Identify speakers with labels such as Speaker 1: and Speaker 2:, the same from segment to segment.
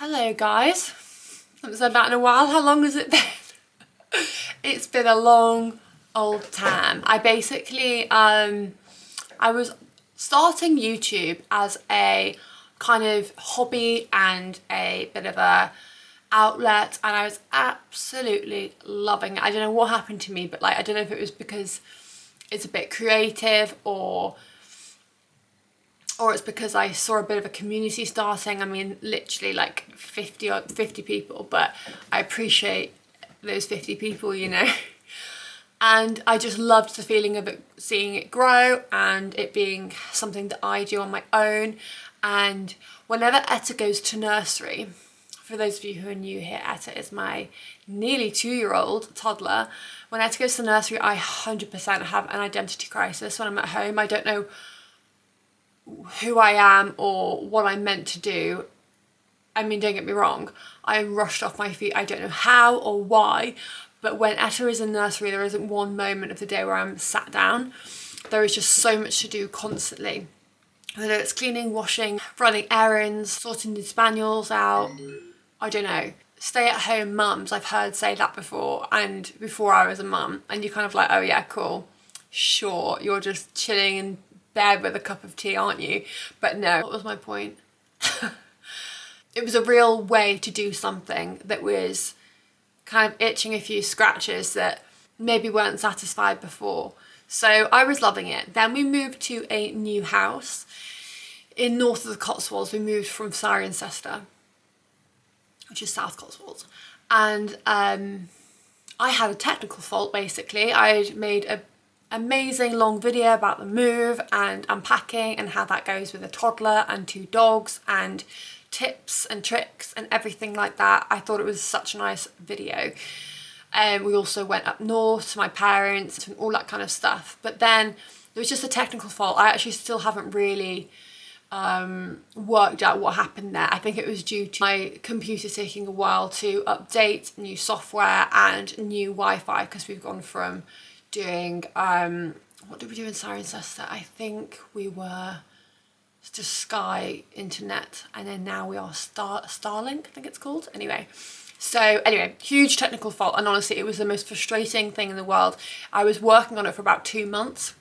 Speaker 1: Hello guys, haven't said that in a while. How long has it been? It's been a long old time. I basically, I was starting YouTube as a kind of hobby and a bit of a outlet, and I was absolutely loving it. I don't know what happened to me, but like, I don't know if it was because it's a bit creative or it's because I saw a bit of a community starting. I mean, literally like 50 people, but I appreciate those 50 people, you know. And I just loved the feeling of it, seeing it grow and it being something that I do on my own. And whenever Etta goes to nursery, for those of you who are new here, Etta is my nearly 2-year-old toddler. When Etta goes to nursery, I 100% have an identity crisis when I'm at home. I don't know who I am or what I'm meant to do. I mean, don't get me wrong, I'm rushed off my feet. I don't know how or why, but when Etta is in nursery, there isn't one moment of the day where I'm sat down. There is just so much to do constantly. Whether it's cleaning, washing, running errands, sorting the spaniels out, I don't know. Stay-at-home mums, I've heard say that before, and before I was a mum, and you're kind of like, oh yeah, cool, sure, you're just chilling in bed with a cup of tea, aren't you? But no, what was my point? It was a real way to do something that was kind of itching a few scratches that maybe weren't satisfied before. So I was loving it. Then we moved to a new house in north of the Cotswolds. We moved from Cirencester, which is South Cotswolds. And I had a technical fault basically. I'd made a amazing long video about the move and unpacking and how that goes with a toddler and 2 dogs and tips and tricks and everything like that. I thought it was such a nice video. We also went up north to my parents and all that kind of stuff. But then there was just a technical fault. I actually still haven't really worked out what happened there. I think it was due to my computer taking a while to update new software and new Wi-Fi, because we've gone from doing what did we do in Cirencester? I think we were just Sky internet, and then now we are Starlink, I think it's called. Anyway, huge technical fault, and honestly it was the most frustrating thing in the world. I was working on it for about 2 months,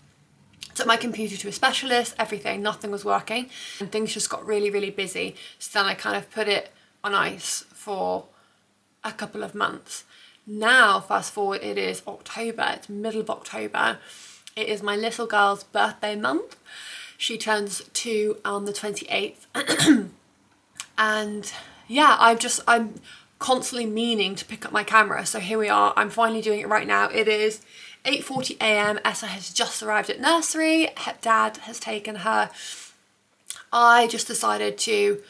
Speaker 1: took my computer to a specialist, everything, nothing was working, and things just got really busy. So then I kind of put it on ice for a couple of months. Now, fast forward, it is October, it's middle of October. It is my little girl's birthday month. She turns 2 on the 28th. And yeah, I'm constantly meaning to pick up my camera. So here we are, I'm finally doing it right now. It is 8:40 a.m. Essa has just arrived at nursery. Her dad has taken her. I just decided to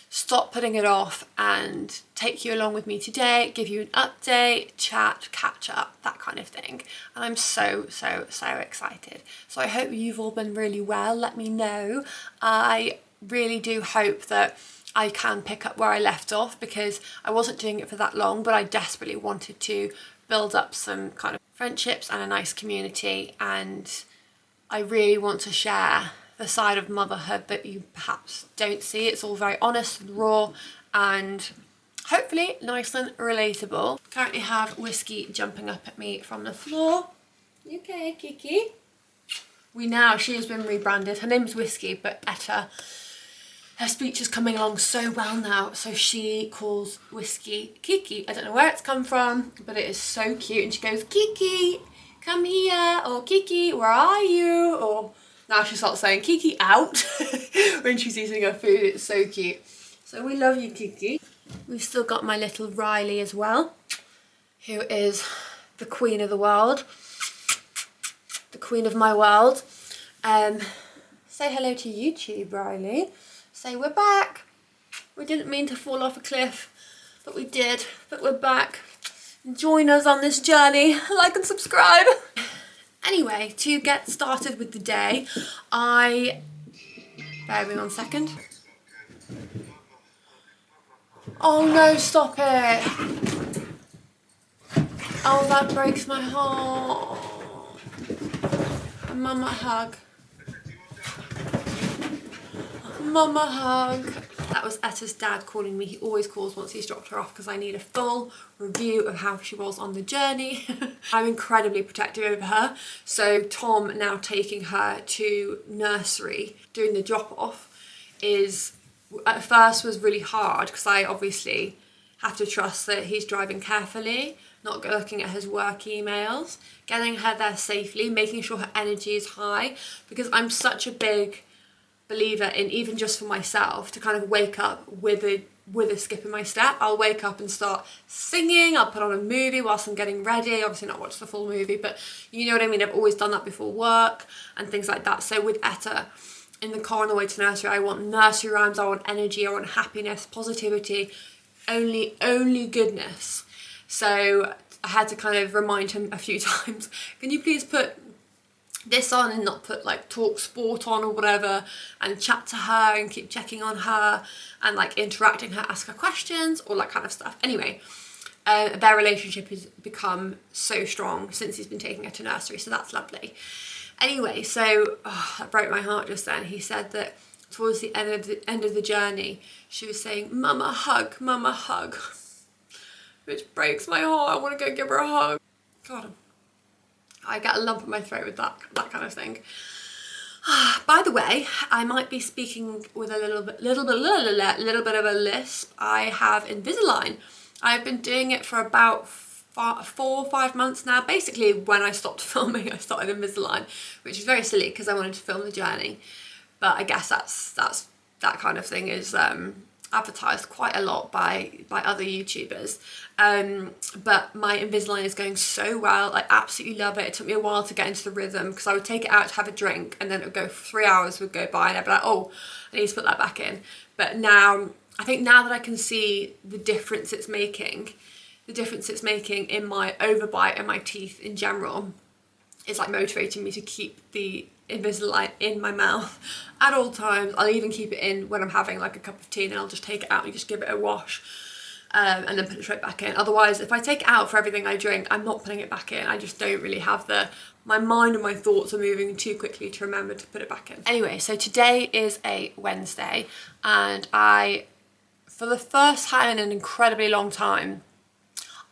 Speaker 1: stop putting it off and take you along with me today, give you an update, chat, catch up, that kind of thing. And I'm so excited. So I hope you've all been really well. Let me know. I really do hope that I can pick up where I left off, because I wasn't doing it for that long, but I desperately wanted to build up some kind of friendships and a nice community. And I really want to share the side of motherhood that you perhaps don't see. It's all very honest and raw and hopefully nice and relatable. Currently have Whiskey jumping up at me from the floor. You okay, Kiki? She has been rebranded. Her name is Whiskey, but Etta, her speech is coming along so well now, so she calls Whiskey Kiki. I don't know where it's come from, but it is so cute. And she goes, Kiki, come here, or Kiki, where are you? Or now she starts saying Kiki out when she's eating her food. It's so cute. So we love you, Kiki. We've still got my little Riley as well, who is the queen of the world, the queen of my world. Say hello to YouTube, Riley. Say we're back. We didn't mean to fall off a cliff, but we did. But we're back. Join us on this journey. Like and subscribe. Anyway, to get started with the day, bear with me 1 second. Oh no, stop it. Oh, that breaks my heart. A mama hug. Mama hug. That was Etta's dad calling me. He always calls once he's dropped her off because I need a full review of how she was on the journey. I'm incredibly protective over her. So Tom now taking her to nursery, doing the drop off, is at first was really hard because I obviously have to trust that he's driving carefully, not looking at his work emails, getting her there safely, making sure her energy is high, because I'm such a big believer in, even just for myself, to kind of wake up with a skip in my step. I'll wake up and start singing, I'll put on a movie whilst I'm getting ready, obviously not watch the full movie, but you know what I mean. I've always done that before work and things like that. So with Etta in the car on the way to nursery, I want nursery rhymes, I want energy, I want happiness, positivity, only goodness. So I had to kind of remind him a few times, can you please put this on and not put like talk sport on or whatever, and chat to her and keep checking on her and like interacting her, ask her questions, all that kind of stuff. Anyway, their relationship has become so strong since he's been taking her to nursery, so that's lovely. Anyway, so that broke my heart just then. He said that towards the end of the journey, she was saying, "Mama, hug, Mama, hug," which breaks my heart. I want to go give her a hug. God, I get a lump in my throat with that kind of thing. By the way, I might be speaking with a little bit of a lisp. I have Invisalign. I've been doing it for about 4 or 5 months now. Basically, when I stopped filming, I started Invisalign, which is very silly because I wanted to film the journey. But I guess that kind of thing is advertised quite a lot by other YouTubers. But my Invisalign is going so well. I absolutely love it. It took me a while to get into the rhythm because I would take it out to have a drink and then it would go 3 hours would go by and I'd be like, oh, I need to put that back in. But now, I think now that I can see the difference it's making in my overbite and my teeth in general, it's like motivating me to keep the Invisalign in my mouth at all times. I'll even keep it in when I'm having like a cup of tea, and then I'll just take it out and just give it a wash, and then put it straight back in. Otherwise, if I take it out for everything I drink, I'm not putting it back in. I just don't really have my mind and my thoughts are moving too quickly to remember to put it back in. Anyway, so today is a Wednesday, and for the first time in an incredibly long time,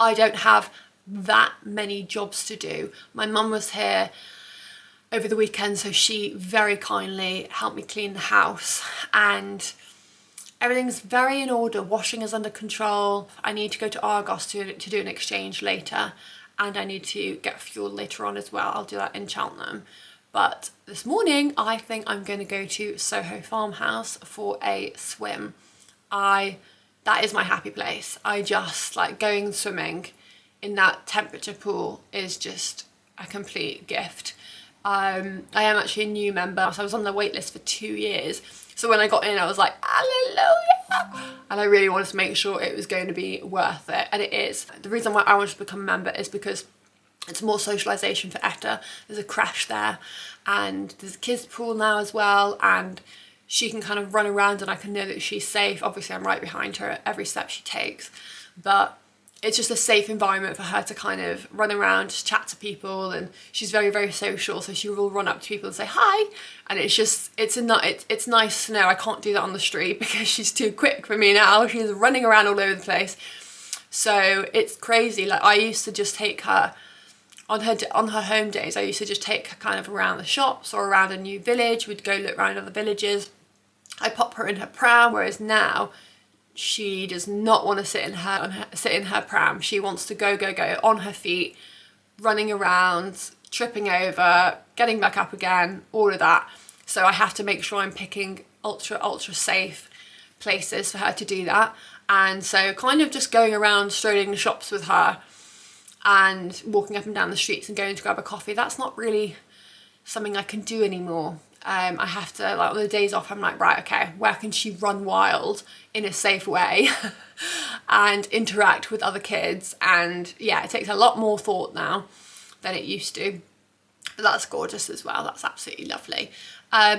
Speaker 1: I don't have that many jobs to do. My mum was here over the weekend, so she very kindly helped me clean the house and everything's very in order. Washing is under control. I need to go to Argos to do an exchange later, and I need to get fuel later on as well. I'll do that in Cheltenham. But this morning I think I'm going to go to Soho Farmhouse for a swim. That is my happy place. I just like going swimming in that temperature pool is just a complete gift. I am actually a new member, so I was on the wait list for 2 years. So when I got in, I was like, hallelujah! And I really wanted to make sure it was going to be worth it, and it is. The reason why I wanted to become a member is because it's more socialisation for Etta. There's a crash there, and there's a kids pool now as well, and she can kind of run around and I can know that she's safe. Obviously, I'm right behind her at every step she takes, but it's just a safe environment for her to kind of run around, just chat to people, and she's very, very social, so she will run up to people and say hi, and it's nice to know I can't do that on the street because she's too quick for me now. She's running around all over the place, so it's crazy. Like, I used to just take her on her home days. I used to just take her kind of around the shops or around a new village. We'd go look around other villages. I pop her in her pram, whereas now she does not want to sit in her pram. She wants to go on her feet, running around, tripping over, getting back up again, all of that. So I have to make sure I'm picking ultra safe places for her to do that. And so kind of just going around strolling the shops with her and walking up and down the streets and going to grab a coffee, that's not really something I can do anymore. I have to, like, on the days off, I'm like, right, okay, where can she run wild in a safe way and interact with other kids? And yeah, it takes a lot more thought now than it used to. But that's gorgeous as well. That's absolutely lovely.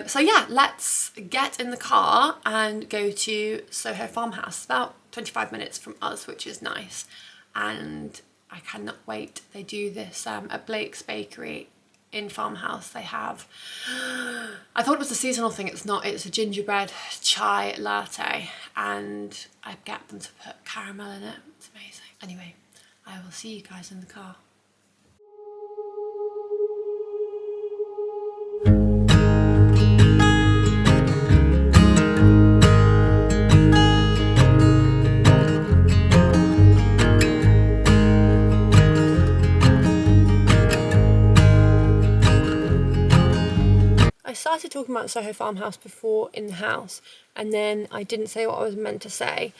Speaker 1: So yeah, let's get in the car and go to Soho Farmhouse. It's about 25 minutes from us, which is nice. And I cannot wait. They do this at Blake's Bakery in Farmhouse they have, I thought it was a seasonal thing, it's not, it's a gingerbread chai latte, and I get them to put caramel in it. It's amazing. Anyway, I will see you guys in the car. I started talking about Soho Farmhouse before in the house, and then I didn't say what I was meant to say.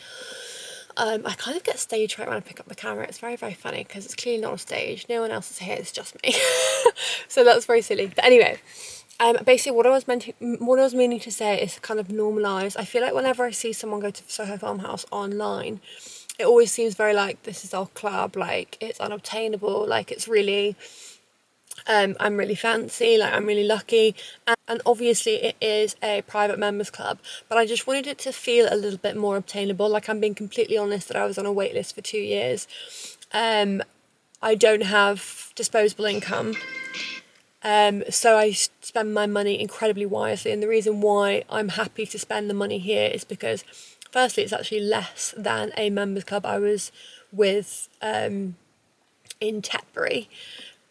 Speaker 1: I kind of get stage fright when I pick up the camera. It's very, very funny because it's clearly not a stage. No one else is here, it's just me. So that's very silly. But anyway, basically what I was meaning to say is kind of normalise. I feel like whenever I see someone go to Soho Farmhouse online, it always seems very like, this is our club, like it's unobtainable, like it's really... I'm really fancy, like I'm really lucky, and obviously it is a private members club, but I just wanted it to feel a little bit more obtainable. Like, I'm being completely honest that I was on a wait list for 2 years. I don't have disposable income, so I spend my money incredibly wisely, and the reason why I'm happy to spend the money here is because firstly it's actually less than a members club I was with in Tetbury,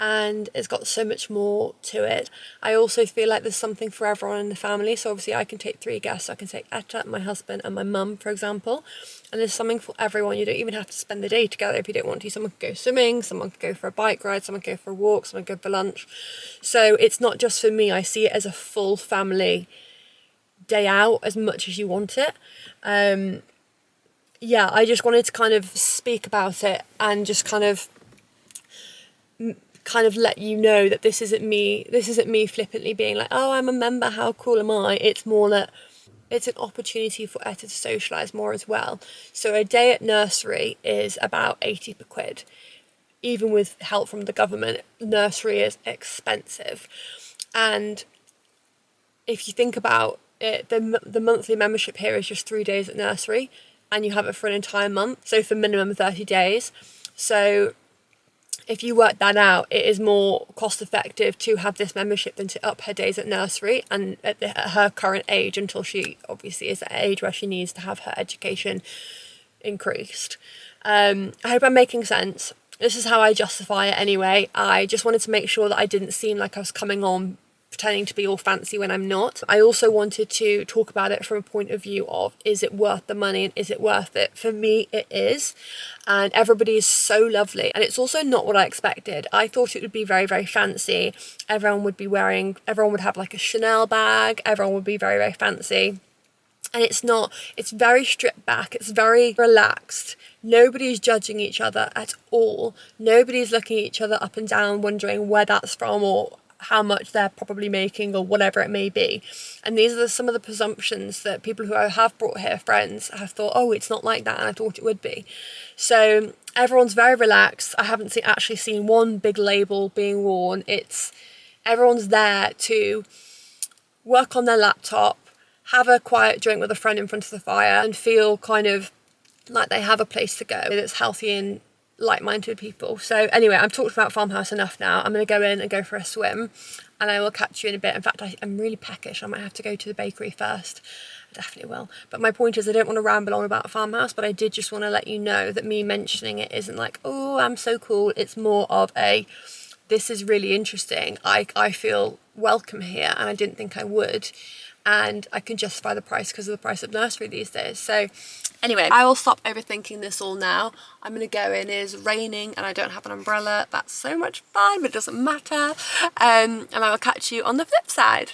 Speaker 1: and it's got so much more to it. I also feel like there's something for everyone in the family. So obviously I can take 3 guests. I can take Etta, my husband and my mum, for example, and there's something for everyone. You don't even have to spend the day together if you don't want to. Someone could go swimming, someone could go for a bike ride, someone could go for a walk, someone could go for lunch. So it's not just for me. I see it as a full family day out as much as you want it. Yeah, I just wanted to kind of speak about it and just kind of let you know that this isn't me flippantly being like, oh, I'm a member, how cool am I? It's more that it's an opportunity for Etta to socialise more as well. So a day at nursery is about 80 per quid. Even with help from the government, nursery is expensive. And if you think about it, the monthly membership here is just 3 days at nursery, and you have it for an entire month, so for minimum 30 days. So if you work that out, it is more cost effective to have this membership than to up her days at nursery, and at her current age, until she obviously is at an age where she needs to have her education increased. I hope I'm making sense. This is how I justify it anyway. I just wanted to make sure that I didn't seem like I was coming on pretending to be all fancy when I'm not. I also wanted to talk about it from a point of view of, is it worth the money and is it worth it? For me, it is. And everybody is so lovely. And it's also not what I expected. I thought it would be very, very fancy. Everyone would have like a Chanel bag. Everyone would be very, very fancy. And it's not. It's very stripped back. It's very relaxed. Nobody's judging each other at all. Nobody's looking at each other up and down wondering where that's from or how much they're probably making or whatever it may be. And these are some of the presumptions that people who I have brought here, friends, have thought, oh, it's not like that, and I thought it would be. So everyone's very relaxed. I haven't actually seen one big label being worn. Everyone's there to work on their laptop, have a quiet drink with a friend in front of the fire, and feel kind of like they have a place to go that's healthy and like-minded people. So anyway, I've talked about Farmhouse enough now. I'm going to go in and go for a swim, and I will catch you in a bit. In fact, I'm really peckish. I might have to go to the bakery first. I definitely will. But my point is, I don't want to ramble on about Farmhouse, but I did just want to let you know that me mentioning it isn't like, oh, I'm so cool. It's more of a, this is really interesting. I feel welcome here, and I didn't think I would. And I can justify the price because of the price of nursery these days. So anyway, I will stop overthinking this all now. I'm going to go in. It is raining and I don't have an umbrella. That's so much fun, but it doesn't matter. And I will catch you on the flip side.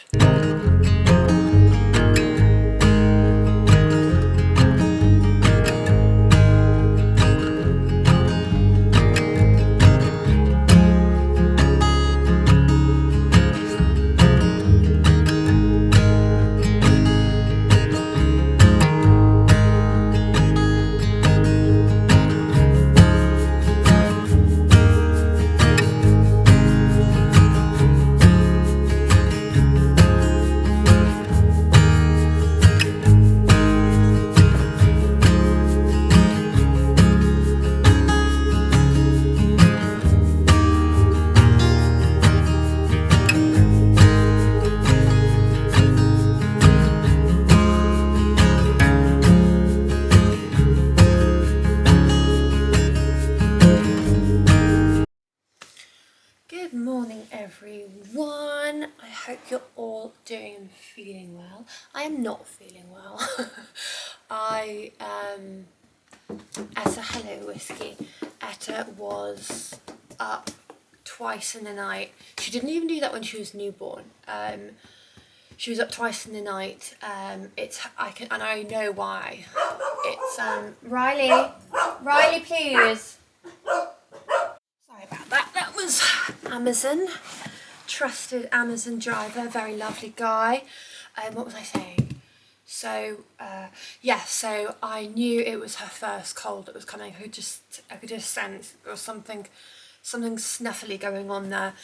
Speaker 1: hope you're all doing and feeling well. I am not feeling well. Etta, hello whiskey. Etta was up twice in the night. She didn't even do that when she was newborn. She was up twice in the night. And I know why. It's Riley, please. Sorry about that. That was Amazon. Trusted Amazon driver, very lovely guy. What was I saying? So so I knew it was her first cold that was coming. I could just sense there was something snuffly going on there.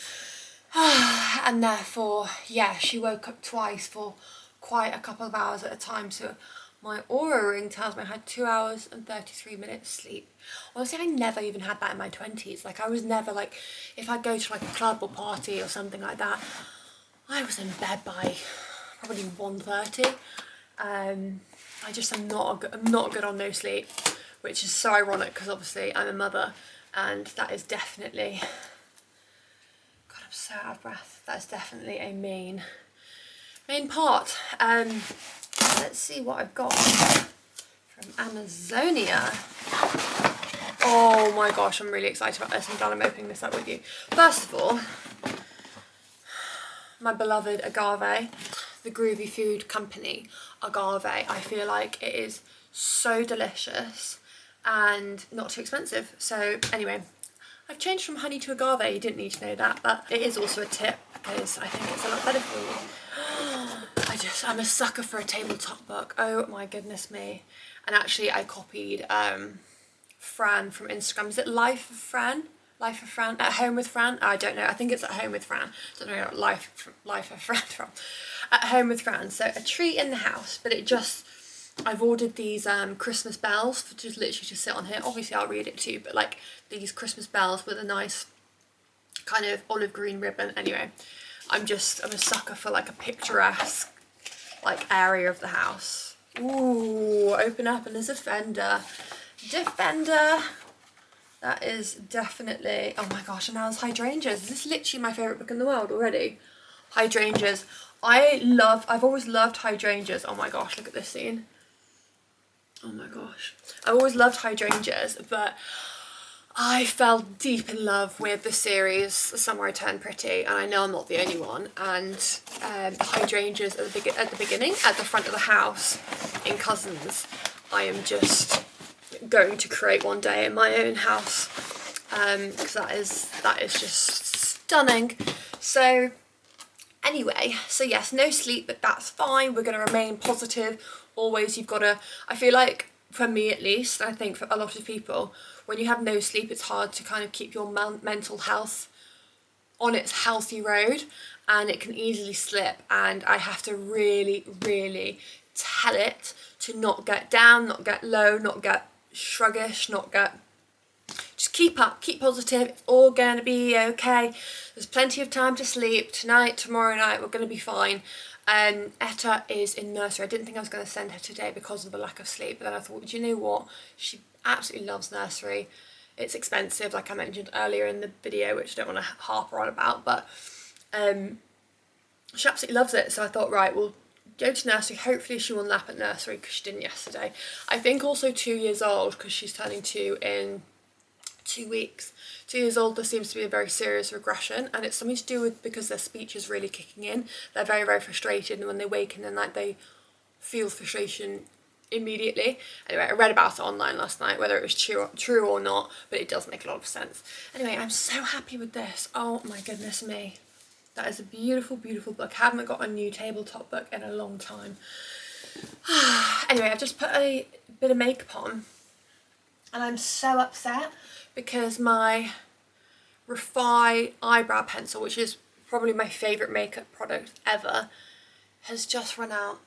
Speaker 1: And therefore, yeah, she woke up twice for quite a couple of hours at a time. So my Aura ring tells me I had 2 hours and 33 minutes sleep. Honestly, I never even had that in my 20s. Like, I was never like, if I go to like a club or party or something like that, I was in bed by probably 1:30. I'm not good on no sleep, which is so ironic because obviously I'm a mother, and that is definitely, God, I'm so out of breath. That's definitely a main part. Let's see what I've got from Amazonia. Oh my gosh, I'm really excited about this. I'm glad I'm opening this up with you. First of all, my beloved agave, the Groovy Food Company agave. I feel like it is so delicious and not too expensive. So anyway, I've changed from honey to agave. You didn't need to know that, but it is also a tip because I think it's a lot better for you. I'm a sucker for a tabletop book. Oh my goodness me. And actually I copied Fran from Instagram. Is it Life of Fran? Life of Fran? At Home with Fran? I don't know. I think it's At Home with Fran. I don't know where Life of Fran from. At Home with Fran. So a treat in the house, but I've ordered these Christmas bells for just literally to sit on here. Obviously I'll read it too, but like these Christmas bells with a nice kind of olive green ribbon. Anyway, I'm a sucker for like a picturesque like area of the house. Ooh, open up and there's a Defender. That is definitely, oh my gosh, and now there's hydrangeas. Is this literally my favourite book in the world already? Hydrangeas. I've always loved hydrangeas. Oh my gosh, look at this scene. Oh my gosh. I've always loved hydrangeas, but I fell deep in love with the series Somewhere I Turn Pretty, and I know I'm not the only one. And the hydrangeas at the beginning, at the front of the house in Cousins, I am just going to create one day in my own house, because that is just stunning. So anyway, so yes, no sleep, but that's fine. We're going to remain positive. Always, you've got to, I feel like, for me at least, I think for a lot of people, when you have no sleep, it's hard to kind of keep your mental health on its healthy road, and it can easily slip. And I have to really, really tell it to not get down, not get low, not get shruggish, just keep up, keep positive. It's all going to be okay. There's plenty of time to sleep tonight, tomorrow night. We're going to be fine. Etta is in nursery. I didn't think I was going to send her today because of the lack of sleep, but then I thought, do you know what? She absolutely loves nursery. It's expensive, like I mentioned earlier in the video, which I don't want to harp on about, but she absolutely loves it. So I thought, right, we'll go to nursery. Hopefully she will nap at nursery because she didn't yesterday. I think also 2 years old, because she's turning 2 in 2 weeks. 2 years old, there seems to be a very serious regression, and it's something to do with because their speech is really kicking in. They're very, very frustrated, and when they wake in the night, they feel frustration immediately. Anyway, I read about it online last night, whether it was true or not, but it does make a lot of sense. Anyway, I'm so happy with this. Oh my goodness me. That is a beautiful, beautiful book. I haven't got a new tabletop book in a long time. Anyway, I've just put a bit of makeup on, and I'm so upset because my Refi eyebrow pencil, which is probably my favourite makeup product ever, has just run out.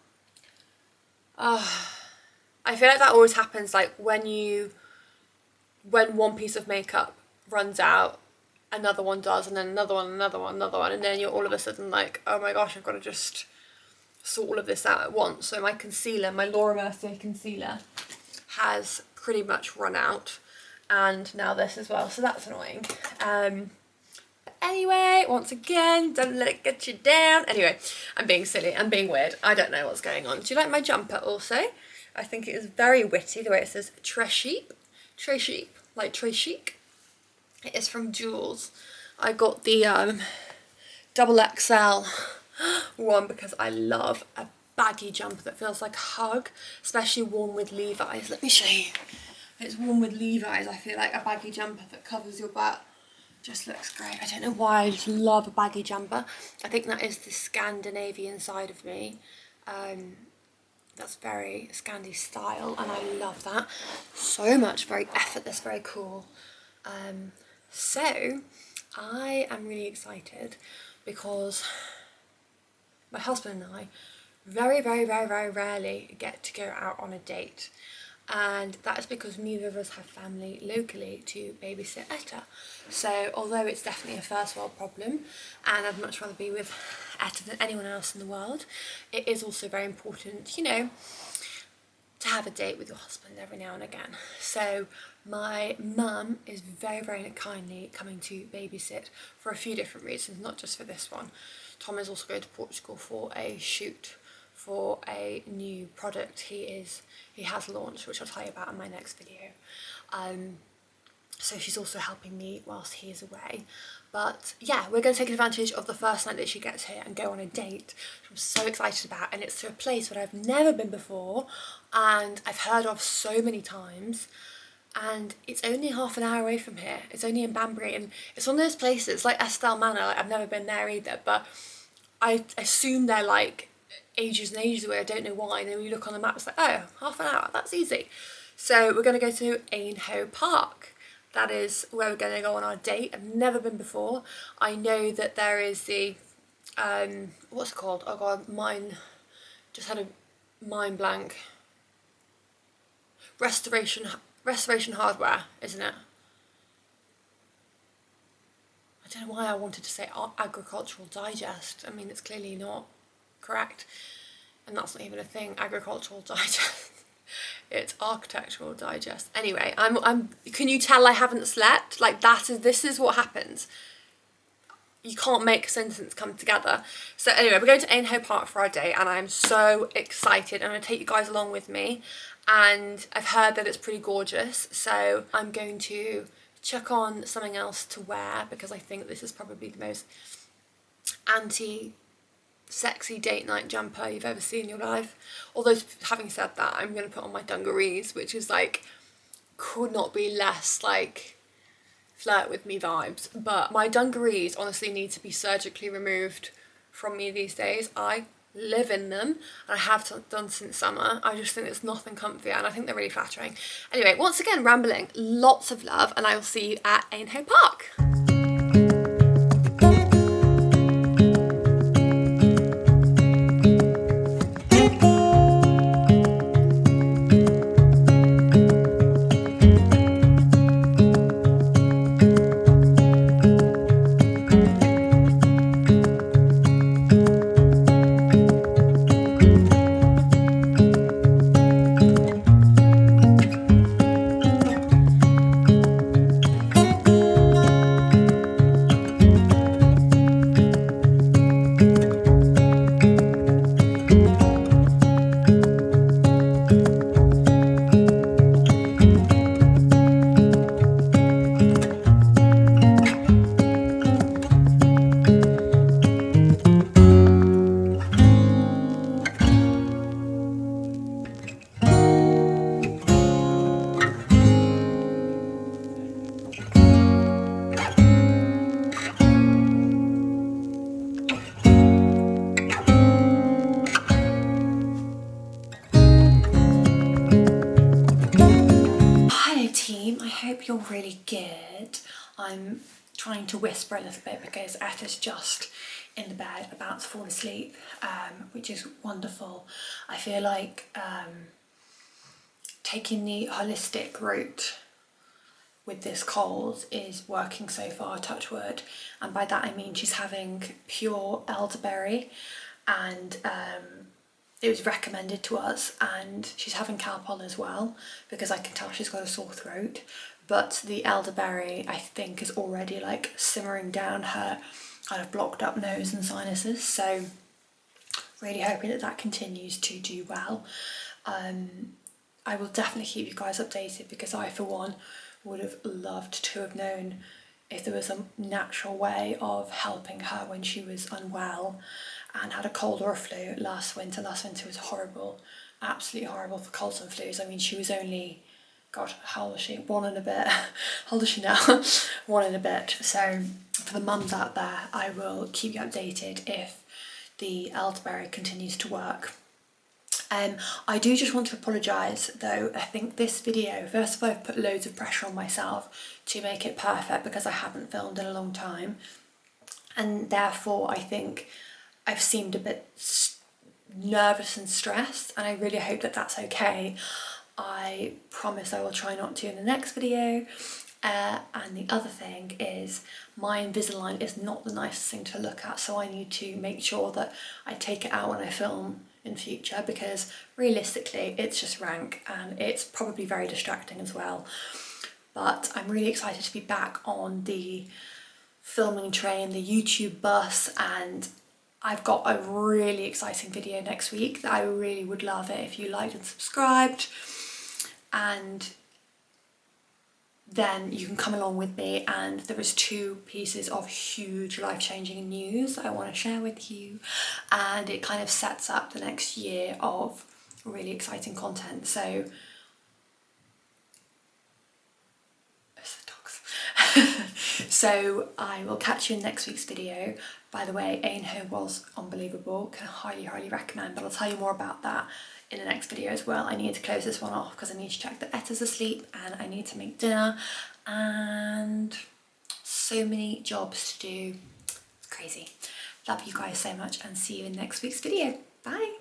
Speaker 1: I feel like that always happens, like when one piece of makeup runs out, another one does, and then another one, and then you're all of a sudden like, oh my gosh, I've got to just sort all of this out at once. So my concealer, my Laura Mercier concealer, has pretty much run out, and now this as well, so that's annoying. anyway. Once again, don't let it get you down. Anyway, I'm being silly, I'm being weird. I don't know what's going on. Do you like my jumper also? I think it is very witty, the way it says très chic, like très chic. It is from Jules. I got the double XL one because I love a baggy jumper that feels like a hug, especially worn with Levi's. Let me show you. If it's worn with Levi's, I feel like a baggy jumper that covers your butt just looks great. I don't know why, I just love a baggy jumper. I think that is the Scandinavian side of me. That's very Scandi style, and I love that so much. Very effortless, very cool. So I am really excited because my husband and I very rarely get to go out on a date, and that is because neither of us have family locally to babysit Etta. So although it's definitely a first world problem and I'd much rather be with Etta than anyone else in the world, it is also very important, you know, to have a date with your husband every now and again. So my mum is very kindly coming to babysit for a few different reasons, not just for this one. Tom is also going to Portugal for a shoot for a new product he has launched, which I'll tell you about in my next video. So she's also helping me whilst he is away. But yeah, we're going to take advantage of the first night that she gets here and go on a date, which I'm so excited about. And it's to a place where I've never been before and I've heard of so many times. And it's only half an hour away from here. It's only in Banbury, and it's one of those places like Estelle Manor. Like, I've never been there either, but I assume they're like ages and ages away. I don't know why. And then when you look on the map, it's like, oh, half an hour, that's easy. So we're going to go to Aynhoe Park. That is where we're going to go on our date. I've never been before. I know that there is the, what's it called? Oh God, mine, just had a mind blank. Restoration Hardware, isn't it? I don't know why I wanted to say Agricultural Digest. I mean, it's clearly not correct. And that's not even a thing, Agricultural Digest. It's Architectural Digest. Anyway, can you tell I haven't slept? Like, this is what happens. You can't make a sentence come together. So anyway, we're going to Aynhoe Park for our day, and I'm so excited. I'm going to take you guys along with me, and I've heard that it's pretty gorgeous, so I'm going to chuck on something else to wear because I think this is probably the most anti-sexy date night jumper you've ever seen in your life. Although, having said that, I'm going to put on my dungarees, which is like, could not be less like flirt with me vibes. But my dungarees honestly need to be surgically removed from me these days. I live in them, and I have done since summer. I just think there's nothing comfier, and I think they're really flattering. Anyway, once again, rambling, lots of love, and I will see you at Aynhoe Park. You're really good. I'm trying to whisper a little bit because Etta's just in the bed about to fall asleep, which is wonderful. I feel like taking the holistic route with this cold is working so far, touch wood, and by that I mean she's having pure elderberry, and it was recommended to us, and she's having Calpol as well because I can tell she's got a sore throat. but the elderberry I think is already like simmering down her kind of blocked up nose and sinuses, so really hoping that that continues to do well. I will definitely keep you guys updated, because I for one would have loved to have known if there was a natural way of helping her when she was unwell and had a cold or a flu last winter. Last winter was horrible, absolutely horrible for colds and flus. I mean, she was only, God, how old is she? 1 and a bit. How old is she now? 1 and a bit. So for the mums out there, I will keep you updated if the elderberry continues to work. I do just want to apologise though. I think this video, first of all, I've put loads of pressure on myself to make it perfect because I haven't filmed in a long time, and therefore I think I've seemed a bit nervous and stressed, and I really hope that that's okay. I promise I will try not to in the next video. And the other thing is, my Invisalign is not the nicest thing to look at, so I need to make sure that I take it out when I film in future, because realistically it's just rank and it's probably very distracting as well. But I'm really excited to be back on the filming train, the YouTube bus, and I've got a really exciting video next week that I really would love it if you liked and subscribed, and then you can come along with me. And there is 2 pieces of huge life-changing news I want to share with you, and it kind of sets up the next year of really exciting content. So so I will catch you in next week's video. By the way, Aynhoe was unbelievable, can highly recommend, but I'll tell you more about that in the next video as well. I need to close this one off because I need to check that Etta's asleep and I need to make dinner, and so many jobs to do. It's crazy. Love you guys so much, and see you in next week's video. Bye.